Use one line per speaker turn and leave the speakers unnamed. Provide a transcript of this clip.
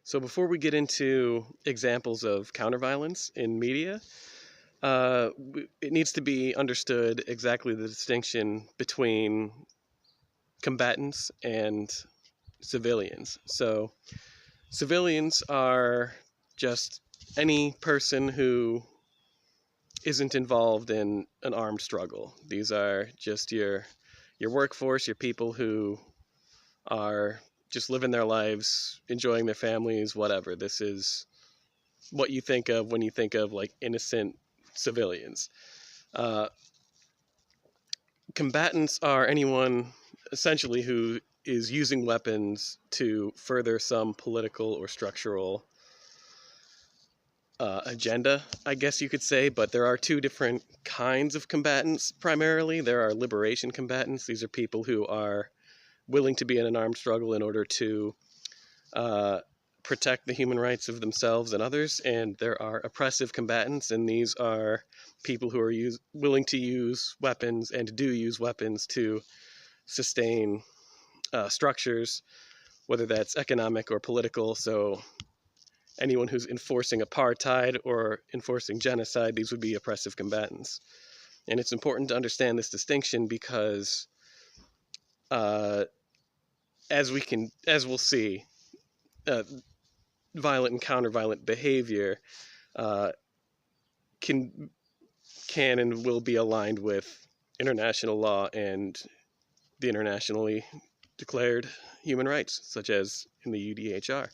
So before we get into examples of counterviolence in media, it needs to be understood exactly the distinction between combatants and civilians. So civilians are just any person who isn't involved in an armed struggle. These are just your workforce, your people who are just living their lives, enjoying their families, whatever. This is what you think of when you think of like innocent civilians. Uh, Combatants are anyone essentially who is using weapons to further some political or structural agenda, I guess you could say. But there are two different kinds of combatants primarily. There are liberation combatants. These are people who are willing to be in an armed struggle in order to uh, protect the human rights of themselves and others. And there are oppressive combatants, and these are people who are willing to use weapons and do use weapons to sustain structures, whether that's economic or political. So anyone who's enforcing apartheid or enforcing genocide, these would be oppressive combatants. And it's important to understand this distinction because, uh, as we'll see, uh, violent and counter-violent behavior uh, can and will be aligned with international law and the internationally declared human rights, such as in the UDHR.